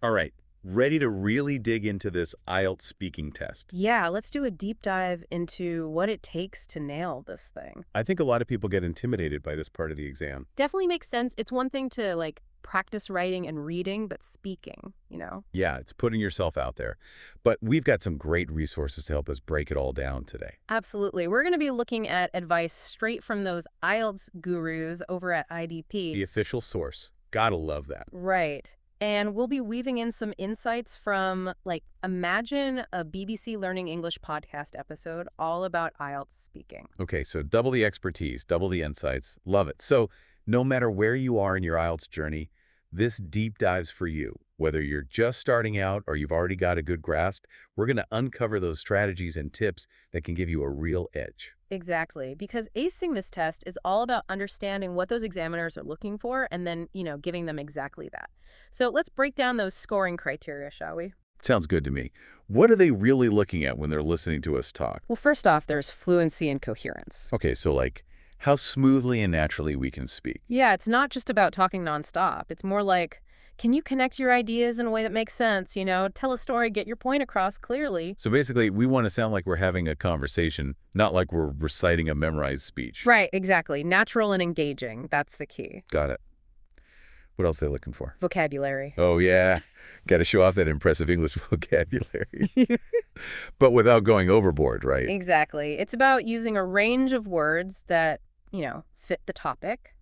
All right, ready to really dig into this IELTS speaking test. Yeah, let's do a deep dive into what it takes to nail this thing. I think a lot of people get intimidated by this part of the exam. Definitely makes sense. It's one thing to practice writing and reading, but speaking. Yeah, it's putting yourself out there. But we've got some great resources to help us break it all down today. Absolutely. We're going to be looking at advice straight from those IELTS gurus over at The IDP. official source. Gotta love that. Right. And we'll be weaving in some insights from, imagine a BBC Learning English podcast episode all about IELTS speaking. Okay, so double the expertise, double the insights. Love it. So no matter where you are in your IELTS journey, this deep dive's for you. Whether you're just starting out or you've already got a good grasp, we're going to uncover those strategies and tips that can give you a real edge. Exactly, because acing this test is all about understanding what those examiners are looking for and then giving them exactly that. So let's break down those scoring criteria, shall we? Sounds good to me. What are they really looking at when they're listening to us talk? Well, first off, there's fluency and coherence. Okay, so how smoothly and naturally we can speak. Yeah, it's not just about talking nonstop. It's more like, can you connect your ideas in a way that makes sense? Tell a story, get your point across clearly. So basically, we want to sound like we're having a conversation, not like we're reciting a memorized speech. Right, exactly. Natural and engaging. That's the key. Got it. What else are they looking for? Vocabulary. Oh, yeah. Got to show off that impressive English vocabulary. But without going overboard, right? Exactly. It's about using a range of words that fit the topic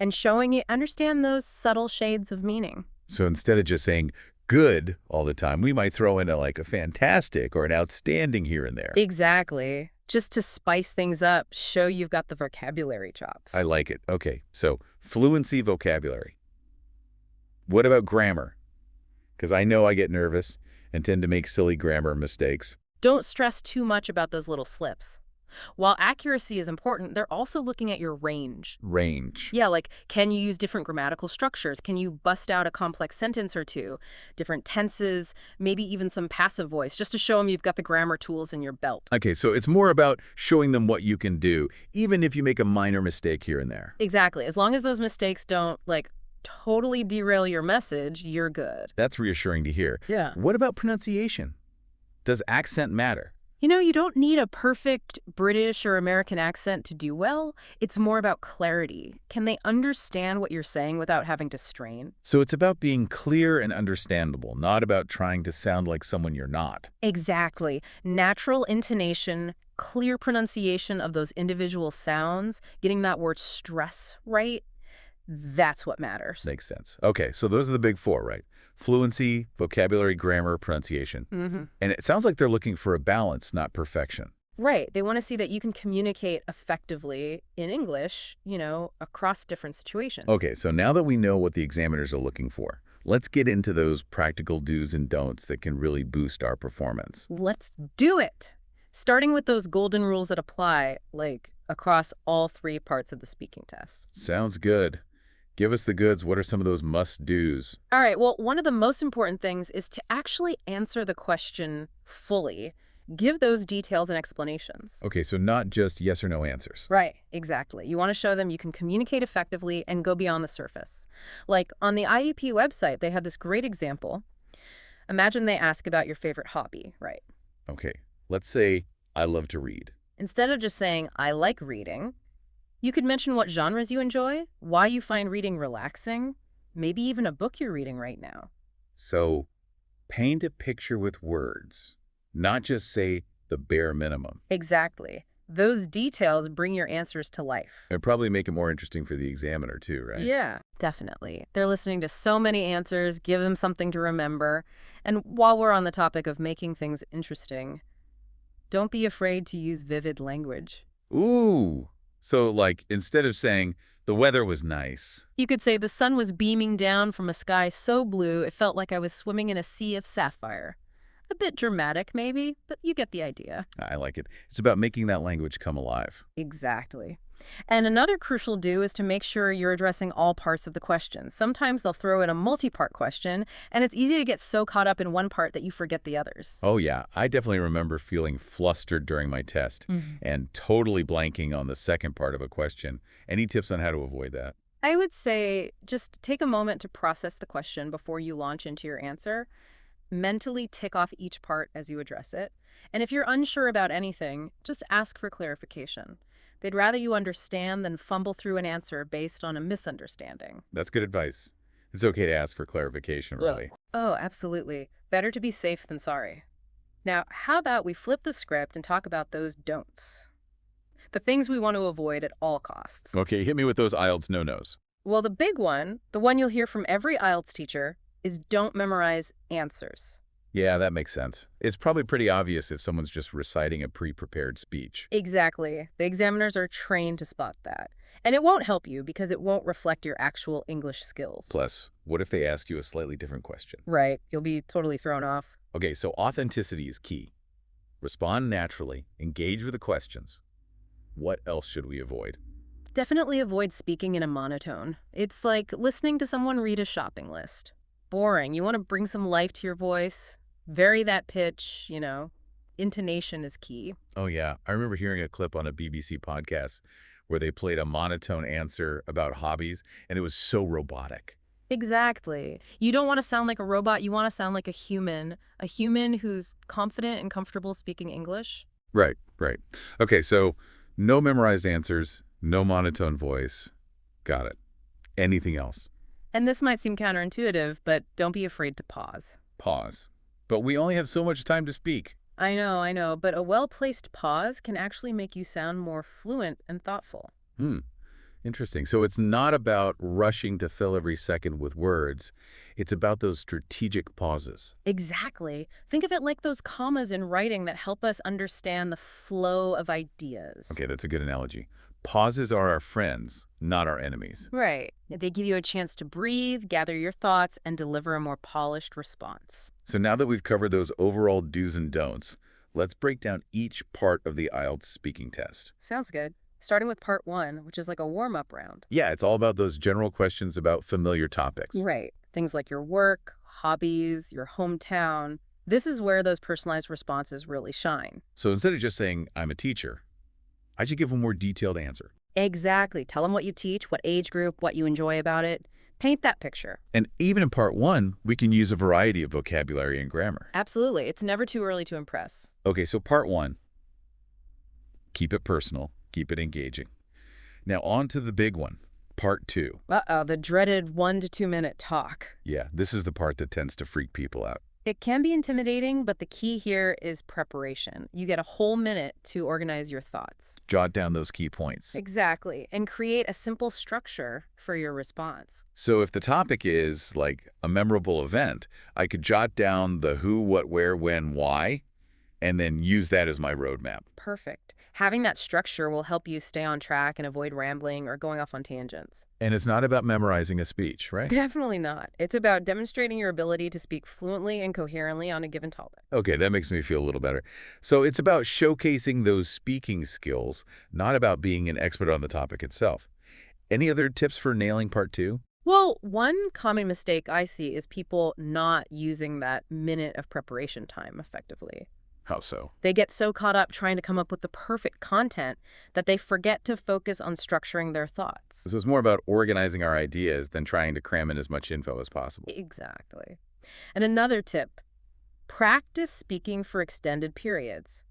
and showing you understand those subtle shades of meaning. So instead of just saying good all the time, we might throw in a fantastic or an outstanding here and there. Exactly. Just to spice things up, show you've got the vocabulary chops. I like it. Okay, so fluency vocabulary. What about grammar? Because I know I get nervous and tend to make silly grammar mistakes. Don't stress too much about those little slips. While accuracy is important, they're also looking at your range. Range. Yeah, can you use different grammatical structures? Can you bust out a complex sentence or two? Different tenses, maybe even some passive voice, just to show them you've got the grammar tools in your belt. Okay, so it's more about showing them what you can do, even if you make a minor mistake here and there. Exactly. As long as those mistakes don't, totally derail your message, you're good. That's reassuring to hear. Yeah. What about pronunciation? Does accent matter? You don't need a perfect British or American accent to do well. It's more about clarity. Can they understand what you're saying without having to strain? So it's about being clear and understandable, not about trying to sound like someone you're not. Exactly. Natural intonation, clear pronunciation of those individual sounds, getting that word stress right, that's what matters. Makes sense. Okay, so those are the big four, right? Fluency, vocabulary, grammar, pronunciation. Mm-hmm. And it sounds like they're looking for a balance, not perfection. Right. They want to see that you can communicate effectively in English, across different situations. Okay, so now that we know what the examiners are looking for, let's get into those practical do's and don'ts that can really boost our performance. Let's do it. Starting with those golden rules that apply, across all three parts of the speaking test. Sounds good. Give us the goods. What are some of those must-dos? All right. Well, one of the most important things is to actually answer the question fully. Give those details and explanations. Okay, so not just yes or no answers. Right. Exactly. You want to show them you can communicate effectively and go beyond the surface. On the IEP website, they have this great example. Imagine they ask about your favorite hobby, right? Okay, let's say I love to read. Instead of just saying, I like reading, you could mention what genres you enjoy, why you find reading relaxing, maybe even a book you're reading right now. So paint a picture with words, not just say the bare minimum. Exactly. Those details bring your answers to life. It'd probably make it more interesting for the examiner too, right? Yeah, definitely. They're listening to so many answers, give them something to remember. And while we're on the topic of making things interesting, don't be afraid to use vivid language. Ooh. So instead of saying the weather was nice. You could say the sun was beaming down from a sky so blue it felt like I was swimming in a sea of sapphire. A bit dramatic, maybe, but you get the idea. I like it. It's about making that language come alive. Exactly. And another crucial do is to make sure you're addressing all parts of the question. Sometimes they'll throw in a multi-part question, and it's easy to get so caught up in one part that you forget the others. Oh, yeah. I definitely remember feeling flustered during my test and totally blanking on the second part of a question. Any tips on how to avoid that? I would say just take a moment to process the question before you launch into your answer. Mentally tick off each part as you address it. And if you're unsure about anything, just ask for clarification. They'd rather you understand than fumble through an answer based on a misunderstanding. That's good advice. It's okay to ask for clarification, really. Oh, absolutely. Better to be safe than sorry. Now, how about we flip the script and talk about those don'ts? The things we want to avoid at all costs. Okay, hit me with those IELTS no-nos. Well, the big one, the one you'll hear from every IELTS teacher, is don't memorize answers. Yeah, that makes sense. It's probably pretty obvious if someone's just reciting a pre-prepared speech. Exactly. The examiners are trained to spot that. And it won't help you because it won't reflect your actual English skills. Plus, what if they ask you a slightly different question? Right. You'll be totally thrown off. Okay, so authenticity is key. Respond naturally, engage with the questions. What else should we avoid? Definitely avoid speaking in a monotone. It's like listening to someone read a shopping list. Boring. You want to bring some life to your voice. Vary that pitch, Intonation is key. Oh yeah, I remember hearing a clip on a BBC podcast where they played a monotone answer about hobbies, and it was so robotic. Exactly. You don't want to sound like a robot. You want to sound like a human who's confident and comfortable speaking English. Right, right. Okay, so no memorized answers, no monotone voice. Got it. Anything else? And this might seem counterintuitive, but don't be afraid to pause. Pause. But we only have so much time to speak. I know, but a well-placed pause can actually make you sound more fluent and thoughtful. Interesting. So it's not about rushing to fill every second with words. It's about those strategic pauses. Exactly. Think of it like those commas in writing that help us understand the flow of ideas. Okay, that's a good analogy. Pauses are our friends, not our enemies. Right. They give you a chance to breathe, gather your thoughts, and deliver a more polished response. So now that we've covered those overall do's and don'ts, let's break down each part of the IELTS speaking test. Sounds good. Starting with part 1, which is like a warm-up round. Yeah, it's all about those general questions about familiar topics. Right. Things like your work, hobbies, your hometown. This is where those personalized responses really shine. So instead of just saying, I'm a teacher, I should give a more detailed answer. Exactly. Tell them what you teach, what age group, what you enjoy about it. Paint that picture. And even in part 1, we can use a variety of vocabulary and grammar. Absolutely. It's never too early to impress. Okay, so part 1, keep it personal, keep it engaging. Now on to the big one, part 2. Uh-oh, the dreaded 1 to 2 minute talk. Yeah, this is the part that tends to freak people out. It can be intimidating, but the key here is preparation. You get a whole minute to organize your thoughts. Jot down those key points. Exactly, and create a simple structure for your response. So if the topic is like a memorable event, I could jot down the who, what, where, when, why, and then use that as my roadmap. Perfect. Having that structure will help you stay on track and avoid rambling or going off on tangents. And it's not about memorizing a speech, right? Definitely not. It's about demonstrating your ability to speak fluently and coherently on a given topic. Okay, that makes me feel a little better. So it's about showcasing those speaking skills, not about being an expert on the topic itself. Any other tips for nailing part 2? Well, one common mistake I see is people not using that minute of preparation time effectively. How so? They get so caught up trying to come up with the perfect content that they forget to focus on structuring their thoughts. This is more about organizing our ideas than trying to cram in as much info as possible. Exactly. And another tip, practice speaking for extended periods.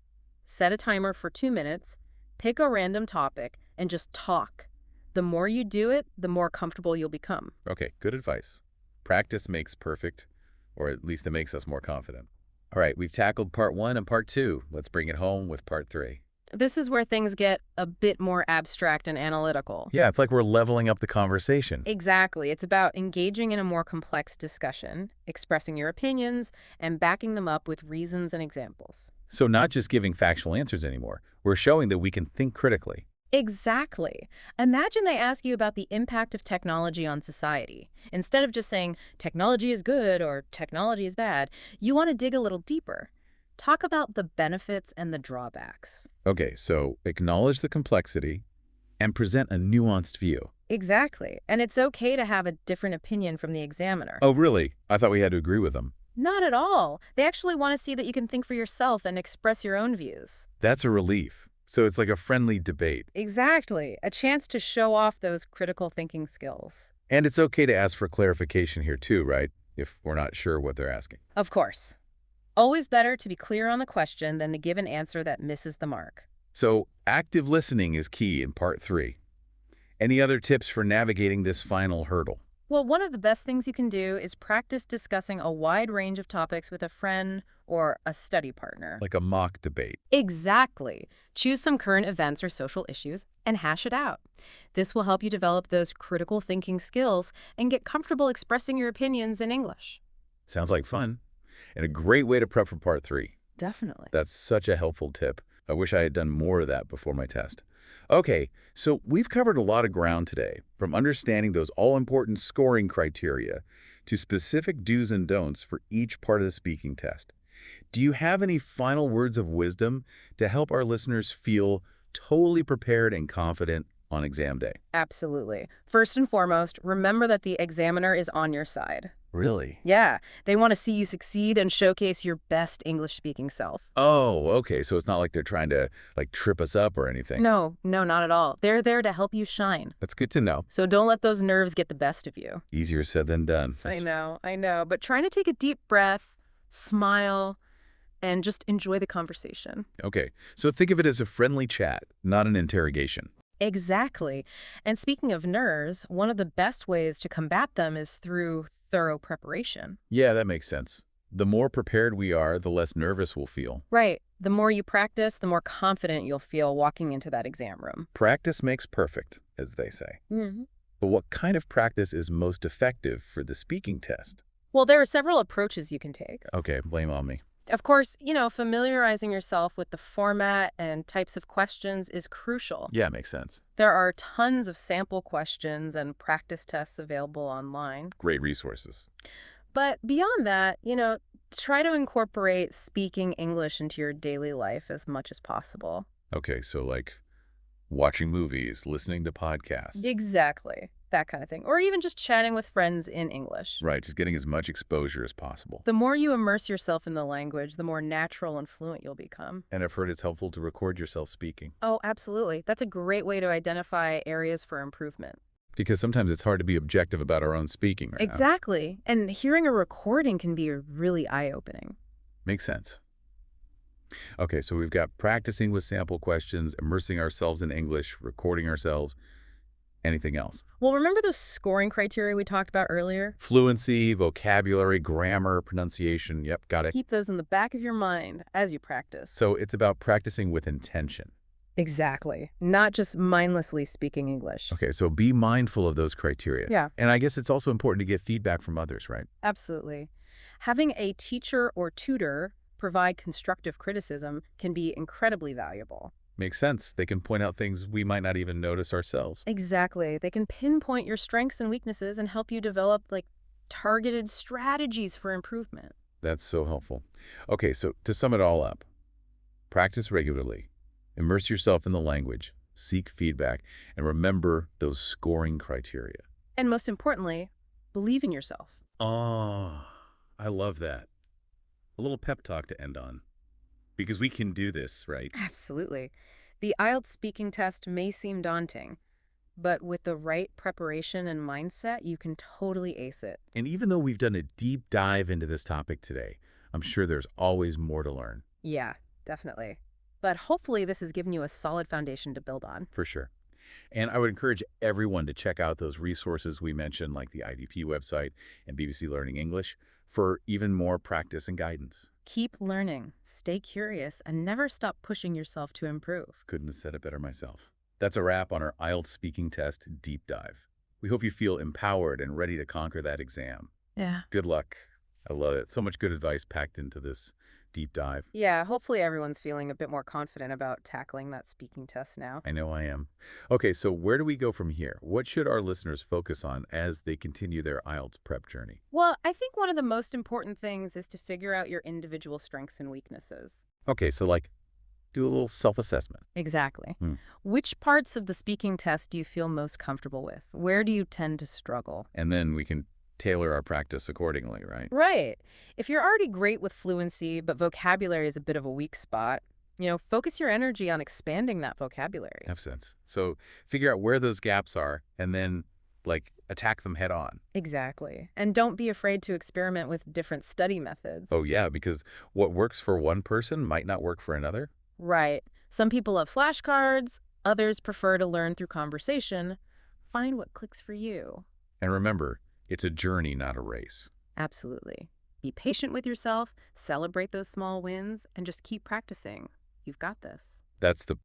Set a timer for 2 minutes, pick a random topic, and just talk. The more you do it, the more comfortable you'll become. Okay, good advice. Practice makes perfect, or at least it makes us more confident. All right, we've tackled part 1 and part 2. Let's bring it home with part 3. This is where things get a bit more abstract and analytical. Yeah, it's like we're leveling up the conversation. Exactly. It's about engaging in a more complex discussion, expressing your opinions, and backing them up with reasons and examples. So not just giving factual answers anymore. We're showing that we can think critically. Exactly. Imagine they ask you about the impact of technology on society. Instead of just saying, technology is good or technology is bad, you want to dig a little deeper. Talk about the benefits and the drawbacks. Okay, so acknowledge the complexity and present a nuanced view. Exactly. And it's okay to have a different opinion from the examiner. Oh, really? I thought we had to agree with them. Not at all. They actually want to see that you can think for yourself and express your own views. That's a relief. So it's like a friendly debate. Exactly. A chance to show off those critical thinking skills. And it's okay to ask for clarification here too, right? If we're not sure what they're asking. Of course. Always better to be clear on the question than to give an answer that misses the mark. So active listening is key in part 3. Any other tips for navigating this final hurdle? Well, one of the best things you can do is practice discussing a wide range of topics with a friend or a study partner. Like a mock debate. Exactly. Choose some current events or social issues and hash it out. This will help you develop those critical thinking skills and get comfortable expressing your opinions in English. Sounds like fun. And a great way to prep for part 3. Definitely. That's such a helpful tip. I wish I had done more of that before my test. Okay, so we've covered a lot of ground today, from understanding those all-important scoring criteria to specific do's and don'ts for each part of the speaking test. Do you have any final words of wisdom to help our listeners feel totally prepared and confident on exam day? Absolutely. First and foremost, remember that the examiner is on your side. Really? Yeah, they want to see you succeed and showcase your best English-speaking self. Oh, okay, so it's not like they're trying to, trip us up or anything. No, not at all. They're there to help you shine. That's good to know. So don't let those nerves get the best of you. Easier said than done. I know. But trying to take a deep breath, smile, and just enjoy the conversation. Okay, so think of it as a friendly chat, not an interrogation. Exactly. And speaking of nerves, one of the best ways to combat them is through thorough preparation. Yeah, that makes sense. The more prepared we are, the less nervous we'll feel. Right. The more you practice, the more confident you'll feel walking into that exam room. Practice makes perfect, as they say. But what kind of practice is most effective for the speaking test? Well, there are several approaches you can take. Okay, blame on me. Of course, familiarizing yourself with the format and types of questions is crucial. Yeah, makes sense. There are tons of sample questions and practice tests available online. Great resources. But beyond that, try to incorporate speaking English into your daily life as much as possible. Okay, so watching movies, listening to podcasts. Exactly. That kind of thing. Or even just chatting with friends in English. Right, just getting as much exposure as possible. The more you immerse yourself in the language, the more natural and fluent you'll become. And I've heard it's helpful to record yourself speaking. Oh, absolutely. That's a great way to identify areas for improvement. Because sometimes it's hard to be objective about our own speaking right now. Exactly. And hearing a recording can be really eye-opening. Makes sense. Okay, so we've got practicing with sample questions, immersing ourselves in English, recording ourselves. Anything else? Well, remember those scoring criteria we talked about earlier? Fluency, vocabulary, grammar, pronunciation. Yep, got it. Keep those in the back of your mind as you practice. So it's about practicing with intention. Exactly. Not just mindlessly speaking English. Okay, so be mindful of those criteria. Yeah. And I guess it's also important to get feedback from others, right? Absolutely. Having a teacher or tutor provide constructive criticism can be incredibly valuable. Makes sense. They can point out things we might not even notice ourselves. Exactly. They can pinpoint your strengths and weaknesses and help you develop targeted strategies for improvement. That's so helpful. Okay, so to sum it all up, practice regularly, immerse yourself in the language, seek feedback, and remember those scoring criteria. And most importantly, believe in yourself. Oh, I love that. A little pep talk to end on. Because we can do this, right? Absolutely. The IELTS speaking test may seem daunting, but with the right preparation and mindset, you can totally ace it. And even though we've done a deep dive into this topic today, I'm sure there's always more to learn. Yeah, definitely. But hopefully this has given you a solid foundation to build on. For sure. And I would encourage everyone to check out those resources we mentioned, like the IDP website and BBC Learning English, for even more practice and guidance. Keep learning, stay curious, and never stop pushing yourself to improve. Couldn't have said it better myself. That's a wrap on our IELTS Speaking Test deep dive. We hope you feel empowered and ready to conquer that exam. Yeah. Good luck. I love it. So much good advice packed into this deep dive. Yeah, hopefully everyone's feeling a bit more confident about tackling that speaking test now. I know I am. Okay, so where do we go from here? What should our listeners focus on as they continue their IELTS prep journey? Well, I think one of the most important things is to figure out your individual strengths and weaknesses. Okay, so do a little self-assessment. Exactly. Which parts of the speaking test do you feel most comfortable with? Where do you tend to struggle? And then we can tailor our practice accordingly, right? Right. If you're already great with fluency, but vocabulary is a bit of a weak spot, Focus your energy on expanding that vocabulary. Have sense. So figure out where those gaps are and then, like, attack them head on. Exactly. And don't be afraid to experiment with different study methods. Oh, yeah, because what works for one person might not work for another. Right. Some people love flashcards, others prefer to learn through conversation. Find what clicks for you. And remember, it's a journey, not a race. Absolutely. Be patient with yourself, celebrate those small wins, and just keep practicing. You've got this. That's the